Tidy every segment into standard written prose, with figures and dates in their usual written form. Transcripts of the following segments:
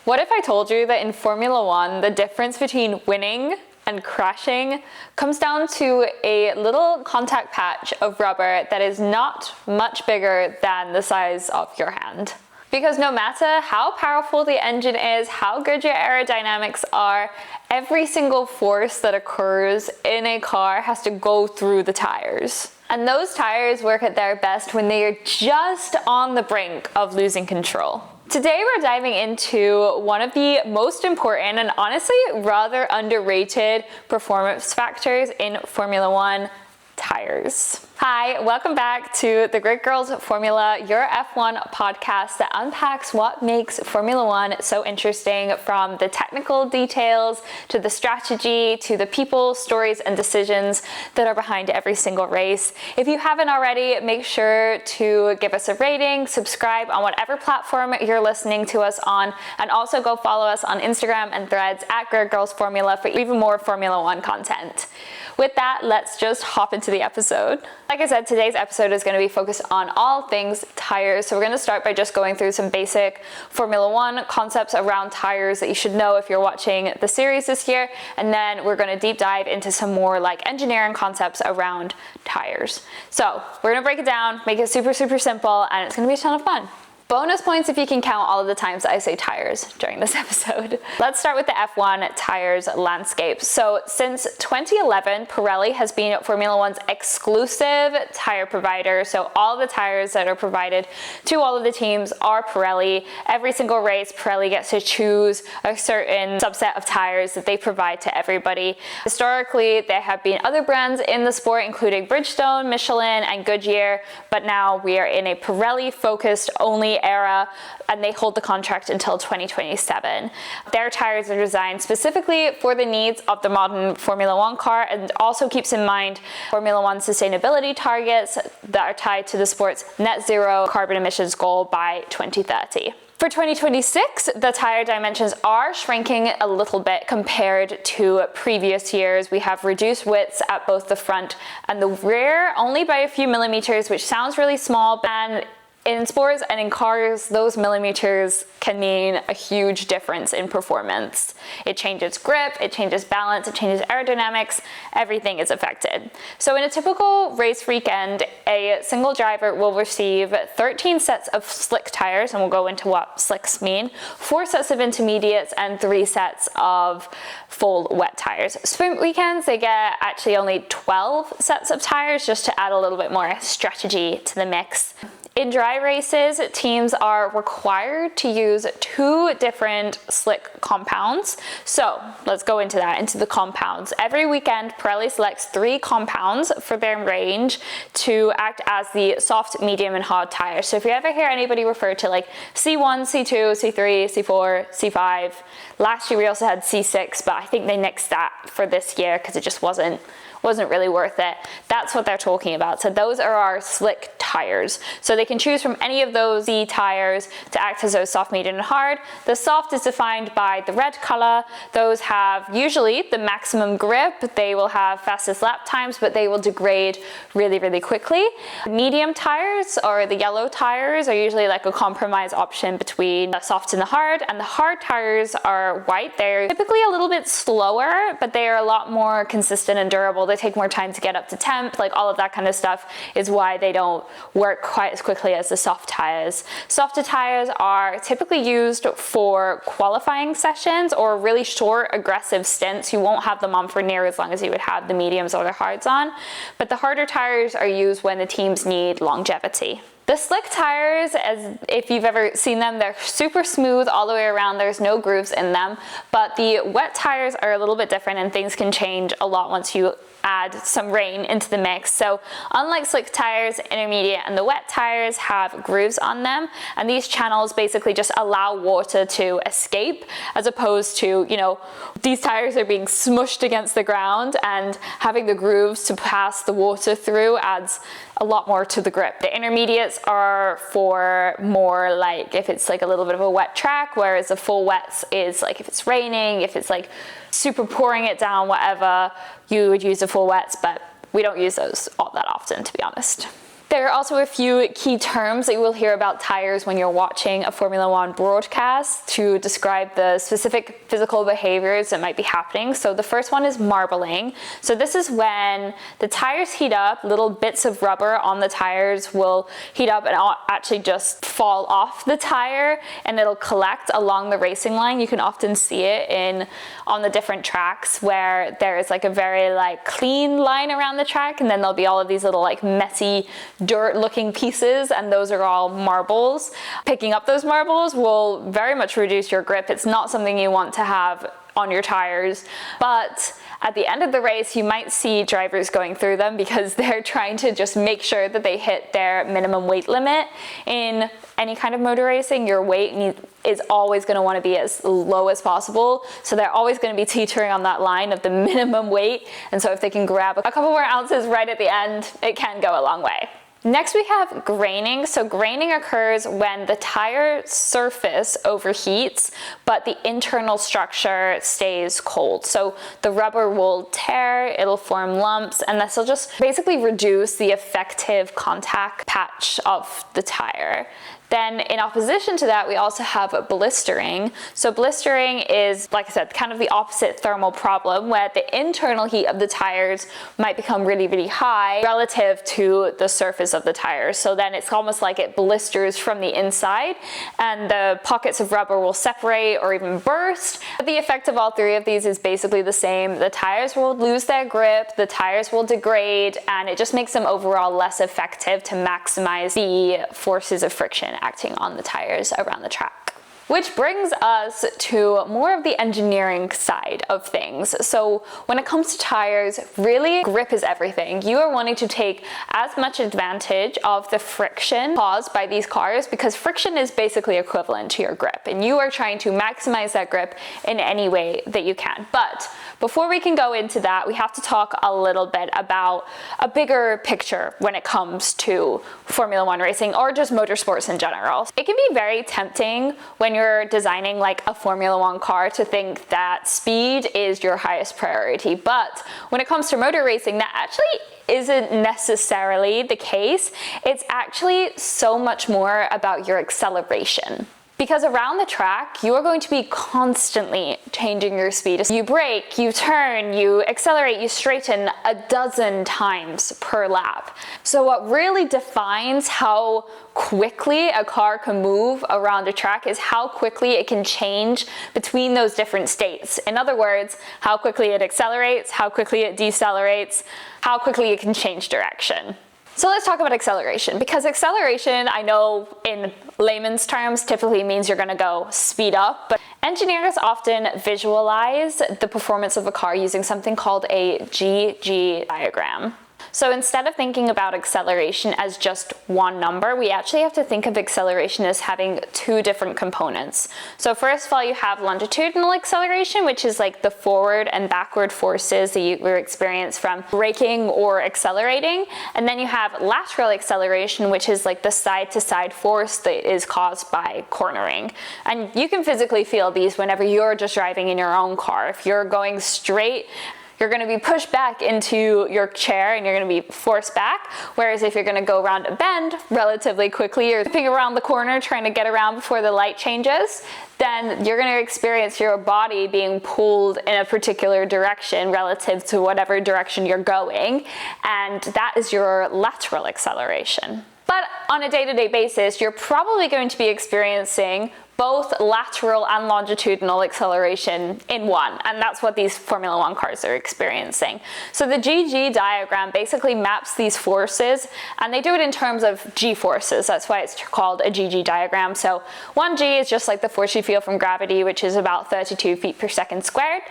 What if I told you that in Formula One, the difference between winning and crashing comes down to a little contact patch of rubber that is not much bigger than the size of your hand? Because no matter how powerful the engine is, how good your aerodynamics are, every single force that occurs in a car has to go through the tires. And those tires work at their best when they are just on the brink of losing control. Today we're diving into one of the most important and honestly rather underrated performance factors in Formula One: tires. Hi, welcome back to the Great Girls Formula, your F1 podcast that unpacks what makes Formula One so interesting, from the technical details to the strategy to the people, stories, and decisions that are behind every single race. If you haven't already, make sure to give us a rating, subscribe on whatever platform you're listening to us on, and also go follow us on Instagram and Threads at Great Girls Formula for even more Formula One content. With that, let's just hop into the episode. Like I said, today's episode is going to be focused on all things tires. So we're going to start by just going through some basic Formula One concepts around tires that you should know if you're watching the series this year. And then we're going to deep dive into some more like engineering concepts around tires. So we're going to break it down, make it super, super simple, and it's going to be a ton of fun. Bonus points if you can count all of the times I say tires during this episode. Let's start with the F1 tires landscape. So since 2011, Pirelli has been Formula One's exclusive tire provider. So all the tires that are provided to all of the teams are Pirelli. Every single race, Pirelli gets to choose a certain subset of tires that they provide to everybody. Historically, there have been other brands in the sport, including Bridgestone, Michelin, and Goodyear, but now we are in a Pirelli-focused only era, and they hold the contract until 2027. Their tires are designed specifically for the needs of the modern Formula One car, and also keeps in mind Formula One sustainability targets that are tied to the sport's net zero carbon emissions goal by 2030. For 2026, the tire dimensions are shrinking a little bit compared to previous years. We have reduced widths at both the front and the rear, only by a few millimeters, which sounds really small, and in sports and in cars, those millimeters can mean a huge difference in performance. It changes grip, it changes balance, it changes aerodynamics, everything is affected. So in a typical race weekend, a single driver will receive 13 sets of slick tires, and we'll go into what slicks mean, 4 sets of intermediates, and 3 sets of full wet tires. Sprint weekends, they get actually only 12 sets of tires, just to add a little bit more strategy to the mix. In dry races, teams are required to use 2 different slick compounds. So let's go into the compounds. Every weekend, Pirelli selects 3 compounds for their range to act as the soft, medium, and hard tires. So if you ever hear anybody refer to like C1, C2, C3, C4, C5, last year we also had C6, but I think they nixed that for this year because it just wasn't really worth it. That's what they're talking about. So those are our slick tires. So they can choose from any of those C tires to act as those soft, medium, and hard. The soft is defined by the red color. Those have usually the maximum grip. They will have fastest lap times, but they will degrade really, really quickly. Medium tires, or the yellow tires, are usually like a compromise option between the soft and the hard. And the hard tires are white. They're typically a little bit slower, but they are a lot more consistent and durable. They take more time to get up to temp, like all of that kind of stuff is why they don't work quite as quickly as the soft tires. Softer tires are typically used for qualifying sessions or really short, aggressive stints. You won't have them on for near as long as you would have the mediums or the hards on, but the harder tires are used when the teams need longevity. The slick tires, as if you've ever seen them, they're super smooth all the way around. There's no grooves in them, but the wet tires are a little bit different, and things can change a lot once you add some rain into the mix. So unlike slick tires, intermediate and the wet tires have grooves on them, and these channels basically just allow water to escape, as opposed to, you know, these tires are being smushed against the ground, and having the grooves to pass the water through adds a lot more to the grip. The intermediates are for more like if it's like a little bit of a wet track, whereas the full wets is like if it's raining, if it's like super pouring it down, whatever, you would use the full wets, but we don't use those all that often, to be honest. There are also a few key terms that you will hear about tires when you're watching a Formula One broadcast to describe the specific physical behaviors that might be happening. So the first one is marbling. So this is when the tires heat up, little bits of rubber on the tires will heat up and actually just fall off the tire, and it'll collect along the racing line. You can often see it on the different tracks where there is like a very like clean line around the track, and then there'll be all of these little like messy dirt looking pieces, and those are all marbles. Picking up those marbles will very much reduce your grip. It's not something you want to have on your tires, but at the end of the race you might see drivers going through them because they're trying to just make sure that they hit their minimum weight limit. In any kind of motor racing, your weight is always going to want to be as low as possible, so they're always going to be teetering on that line of the minimum weight, and so if they can grab a couple more ounces right at the end, it can go a long way. Next we have graining. So graining occurs when the tire surface overheats, but the internal structure stays cold. So the rubber will tear, it'll form lumps, and this will just basically reduce the effective contact patch of the tire. Then in opposition to that, we also have blistering. So blistering is, like I said, kind of the opposite thermal problem, where the internal heat of the tires might become really, really high relative to the surface of the tires. So then it's almost like it blisters from the inside, and the pockets of rubber will separate or even burst. But the effect of all three of these is basically the same. The tires will lose their grip, the tires will degrade, and it just makes them overall less effective to maximize the forces of friction acting on the tires around the track. Which brings us to more of the engineering side of things. So when it comes to tires, really grip is everything. You are wanting to take as much advantage of the friction caused by these cars, because friction is basically equivalent to your grip, and you are trying to maximize that grip in any way that you can. But before we can go into that, we have to talk a little bit about a bigger picture when it comes to Formula One racing or just motorsports in general. It can be very tempting when you're designing like a Formula One car to think that speed is your highest priority. But when it comes to motor racing, that actually isn't necessarily the case. It's actually so much more about your acceleration. Because around the track, you are going to be constantly changing your speed. You brake, you turn, you accelerate, you straighten a dozen times per lap. So what really defines how quickly a car can move around a track is how quickly it can change between those different states. In other words, how quickly it accelerates, how quickly it decelerates, how quickly it can change direction. So let's talk about acceleration, because acceleration, I know in layman's terms, typically means you're gonna go speed up, but engineers often visualize the performance of a car using something called a GG diagram. So instead of thinking about acceleration as just one number, we actually have to think of acceleration as having two different components. So first of all, you have longitudinal acceleration, which is like the forward and backward forces that you experience from braking or accelerating. And then you have lateral acceleration, which is like the side-to-side force that is caused by cornering. And you can physically feel these whenever you're just driving in your own car. If you're going straight, you're going to be pushed back into your chair and you're going to be forced back. Whereas if you're going to go around a bend relatively quickly or zipping around the corner trying to get around before the light changes, then you're going to experience your body being pulled in a particular direction relative to whatever direction you're going. And that is your lateral acceleration. But on a day-to-day basis, you're probably going to be experiencing both lateral and longitudinal acceleration in one, and that's what these Formula One cars are experiencing. So the GG diagram basically maps these forces, and they do it in terms of G forces. That's why it's called a GG diagram. So 1G is just like the force you feel from gravity, which is about 32 feet per second squared.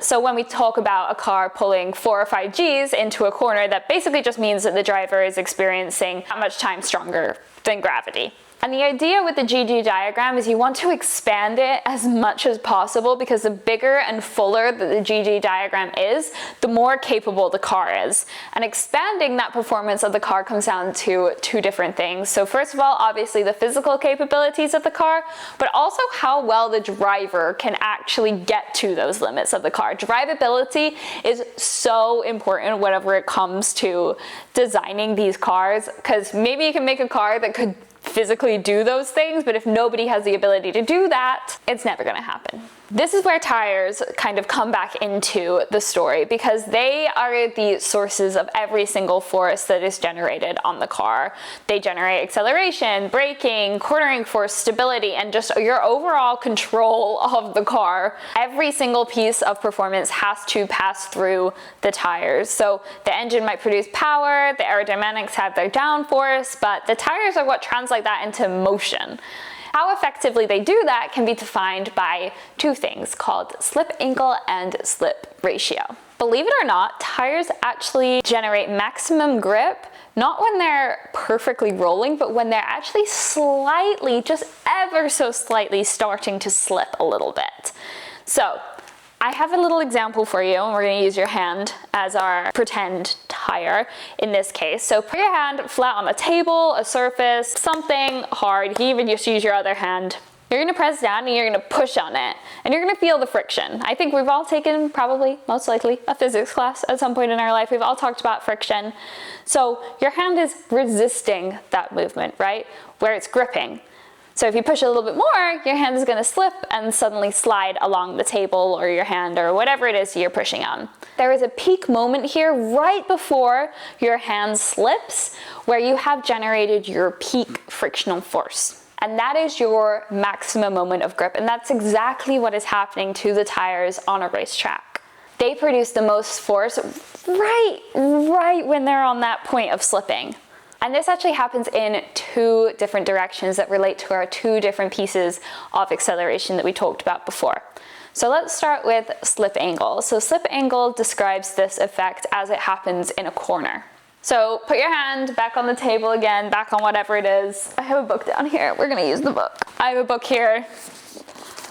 So when we talk about a car pulling 4 or 5 Gs into a corner, that basically just means that the driver is experiencing that much time stronger than gravity. And the idea with the GG diagram is you want to expand it as much as possible, because the bigger and fuller that the GG diagram is, the more capable the car is. And expanding that performance of the car comes down to two different things. So first of all, obviously the physical capabilities of the car, but also how well the driver can actually get to those limits of the car. Drivability is so important whenever it comes to designing these cars, because maybe you can make a car that could physically do those things, but if nobody has the ability to do that, it's never going to happen. This is where tires kind of come back into the story, because they are the sources of every single force that is generated on the car. They generate acceleration, braking, cornering force, stability, and just your overall control of the car. Every single piece of performance has to pass through the tires. So the engine might produce power, the aerodynamics have their downforce, but the tires are what translate that into motion. How effectively they do that can be defined by two things called slip angle and slip ratio. Believe it or not, tires actually generate maximum grip not when they're perfectly rolling, but when they're actually slightly, just ever so slightly starting to slip a little bit. So I have a little example for you, and we're going to use your hand as our pretend tire in this case. So put your hand flat on a table, a surface, something hard. You can even just use your other hand. You're going to press down and you're going to push on it, and you're going to feel the friction. I think we've all taken, probably, most likely, a physics class at some point in our life. We've all talked about friction. So your hand is resisting that movement, right? Where it's gripping. So if you push a little bit more, your hand is going to slip and suddenly slide along the table or your hand or whatever it is you're pushing on. There is a peak moment here right before your hand slips where you have generated your peak frictional force. And that is your maximum moment of grip. And that's exactly what is happening to the tires on a racetrack. They produce the most force right when they're on that point of slipping. And this actually happens in two different directions that relate to our two different pieces of acceleration that we talked about before. So let's start with slip angle. So slip angle describes this effect as it happens in a corner. So put your hand back on the table again, back on whatever it is. I have a book down here. We're going to use the book. I have a book here.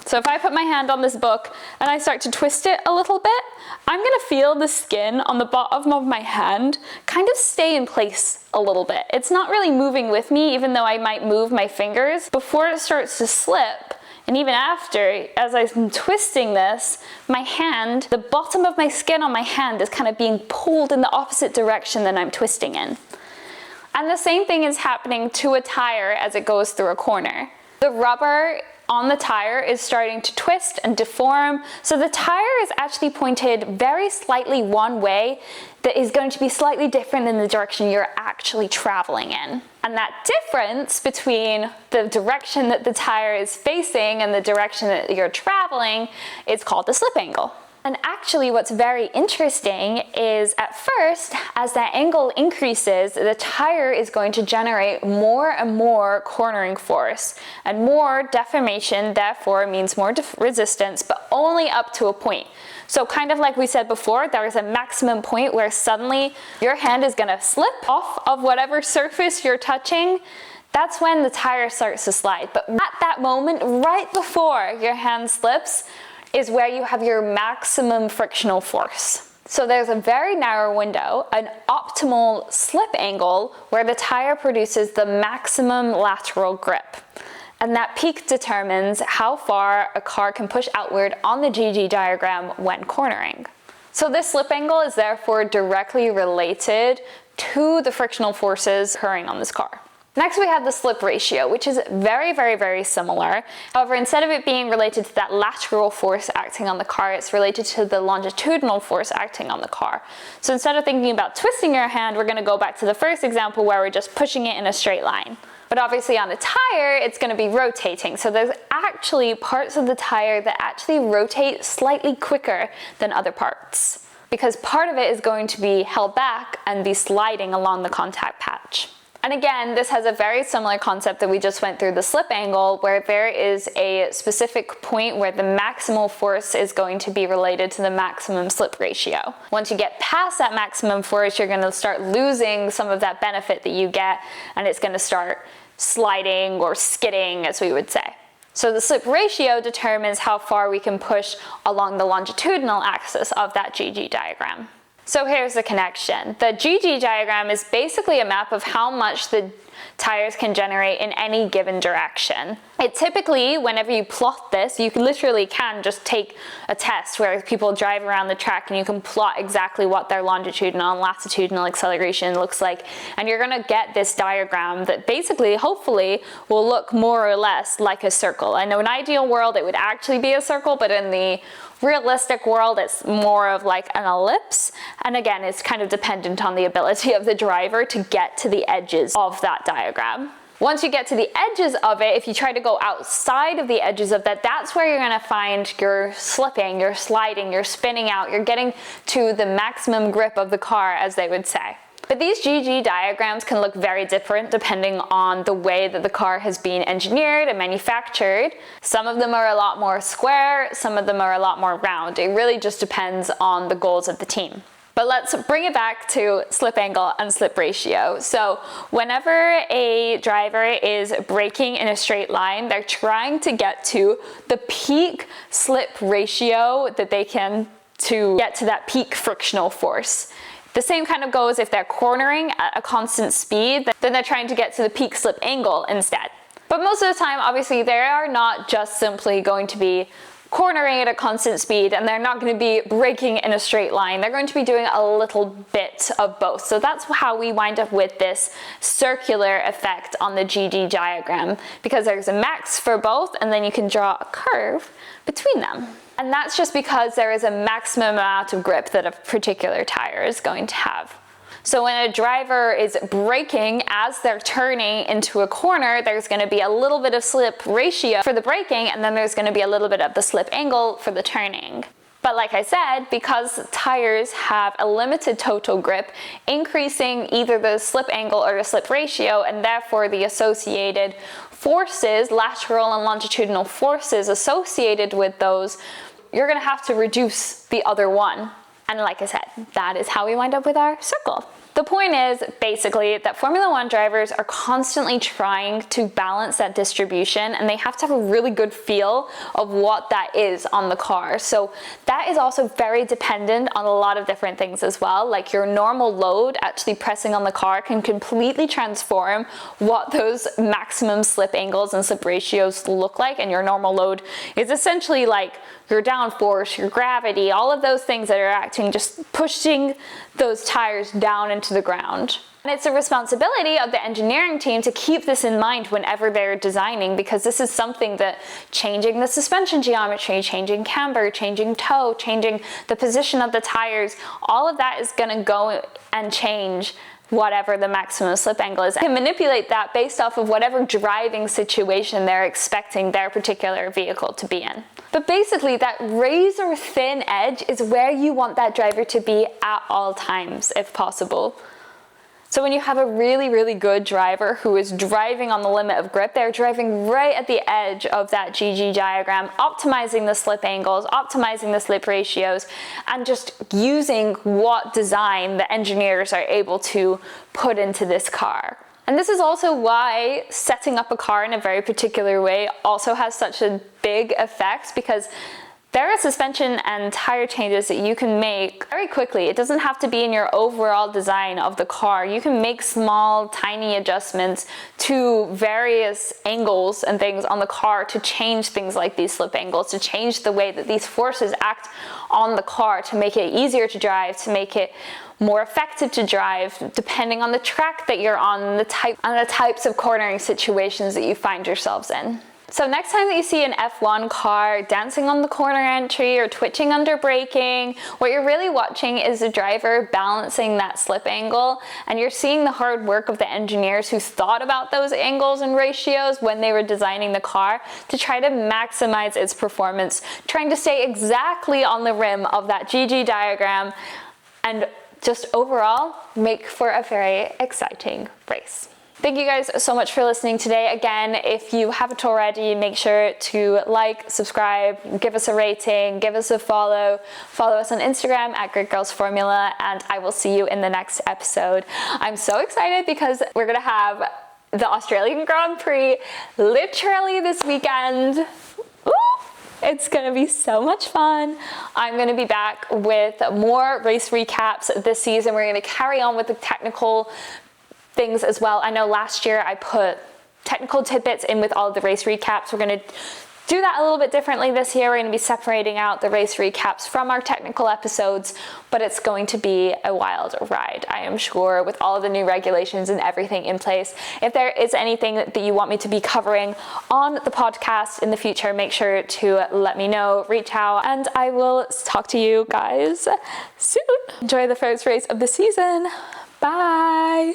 So if I put my hand on this book and I start to twist it a little bit, I'm going to feel the skin on the bottom of my hand kind of stay in place a little bit. It's not really moving with me, even though I might move my fingers. Before it starts to slip, and even after, as I'm twisting this, my hand, the bottom of my skin on my hand is kind of being pulled in the opposite direction than I'm twisting in. And the same thing is happening to a tire as it goes through a corner. The rubber on the tire is starting to twist and deform, so the tire is actually pointed very slightly one way that is going to be slightly different than the direction you're actually traveling in. And that difference between the direction that the tire is facing and the direction that you're traveling is called the slip angle. And actually what's very interesting is at first, as that angle increases, the tire is going to generate more and more cornering force, and more deformation therefore means more resistance, but only up to a point. So kind of like we said before, there is a maximum point where suddenly your hand is going to slip off of whatever surface you're touching. That's when the tire starts to slide. But at that moment, right before your hand slips, is where you have your maximum frictional force. So there's a very narrow window, an optimal slip angle, where the tire produces the maximum lateral grip. And that peak determines how far a car can push outward on the GG diagram when cornering. So this slip angle is therefore directly related to the frictional forces occurring on this car. Next, we have the slip ratio, which is very similar. However, instead of it being related to that lateral force acting on the car, it's related to the longitudinal force acting on the car. So instead of thinking about twisting your hand, we're going to go back to the first example where we're just pushing it in a straight line. But obviously on a tire, it's going to be rotating. So there's actually parts of the tire that actually rotate slightly quicker than other parts, because part of it is going to be held back and be sliding along the contact patch. And again, this has a very similar concept that we just went through, the slip angle, where there is a specific point where the maximal force is going to be related to the maximum slip ratio. Once you get past that maximum force, you're going to start losing some of that benefit that you get, and it's going to start sliding or skidding, as we would say. So the slip ratio determines how far we can push along the longitudinal axis of that GG diagram. So here's the connection. The GG diagram is basically a map of how much the tires can generate in any given direction. It typically, whenever you plot this, you literally can just take a test where people drive around the track and you can plot exactly what their longitudinal and latitudinal acceleration looks like, and you're going to get this diagram that basically, hopefully, will look more or less like a circle. I know in an ideal world it would actually be a circle, but in the realistic world it's more of like an ellipse, and again it's kind of dependent on the ability of the driver to get to the edges of that diagram. Once you get to the edges of it, if you try to go outside of the edges of that, that's where you're going to find you're slipping, you're sliding, you're spinning out, you're getting to the maximum grip of the car, as they would say. But these GG diagrams can look very different depending on the way that the car has been engineered and manufactured. Some of them are a lot more square, some of them are a lot more round. It really just depends on the goals of the team. But let's bring it back to slip angle and slip ratio. So whenever a driver is braking in a straight line, they're trying to get to the peak slip ratio that they can to get to that peak frictional force. The same kind of goes if they're cornering at a constant speed, then they're trying to get to the peak slip angle instead. But most of the time, obviously, they are not just simply going to be cornering at a constant speed, and they're not going to be braking in a straight line. They're going to be doing a little bit of both. So that's how we wind up with this circular effect on the GG diagram, because there's a max for both, and then you can draw a curve between them. And that's just because there is a maximum amount of grip that a particular tire is going to have. So when a driver is braking as they're turning into a corner, there's going to be a little bit of slip ratio for the braking, and then there's going to be a little bit of the slip angle for the turning. But like I said, because tires have a limited total grip, increasing either the slip angle or the slip ratio, and therefore the associated forces, lateral and longitudinal forces associated with those, you're going to have to reduce the other one. And like I said, that is how we wind up with our circle. The point is basically that Formula One drivers are constantly trying to balance that distribution, and they have to have a really good feel of what that is on the car. So that is also very dependent on a lot of different things as well. Like your normal load actually pressing on the car can completely transform what those maximum slip angles and slip ratios look like. And your normal load is essentially like your downforce, your gravity, all of those things that are acting, just pushing those tires down into the ground. And it's a responsibility of the engineering team to keep this in mind whenever they're designing, because this is something that changing the suspension geometry, changing camber, changing toe, changing the position of the tires, all of that is going to go and change whatever the maximum slip angle is. They can manipulate that based off of whatever driving situation they're expecting their particular vehicle to be in. But basically that razor thin edge is where you want that driver to be at all times, if possible. So when you have a really, really good driver who is driving on the limit of grip, they're driving right at the edge of that GG diagram, optimizing the slip angles, optimizing the slip ratios, and just using what design the engineers are able to put into this car. And this is also why setting up a car in a very particular way also has such a big effect, because there are suspension and tire changes that you can make very quickly. It doesn't have to be in your overall design of the car. You can make small, tiny adjustments to various angles and things on the car to change things like these slip angles, to change the way that these forces act on the car, to make it easier to drive, to make it more effective to drive, depending on the track that you're on and the types of cornering situations that you find yourselves in. So next time that you see an F1 car dancing on the corner entry or twitching under braking, what you're really watching is the driver balancing that slip angle, and you're seeing the hard work of the engineers who thought about those angles and ratios when they were designing the car to try to maximize its performance, trying to stay exactly on the rim of that GG diagram and just overall make for a very exciting race. Thank you guys so much for listening today. Again, if you haven't already, make sure to like, subscribe, give us a rating, give us a follow. Follow us on Instagram at Great Girls Formula, and I will see you in the next episode. I'm so excited because we're gonna have the Australian Grand Prix literally this weekend. Ooh, it's gonna be so much fun. I'm gonna be back with more race recaps this season. We're gonna carry on with the technical things as well. I know last year I put technical tidbits in with all of the race recaps. We're gonna do that a little bit differently this year. We're going to be separating out the race recaps from our technical episodes, but it's going to be a wild ride, I am sure, with all of the new regulations and everything in place. If there is anything that you want me to be covering on the podcast in the future, make sure to let me know, reach out, and I will talk to you guys soon. Enjoy the first race of the season. Bye.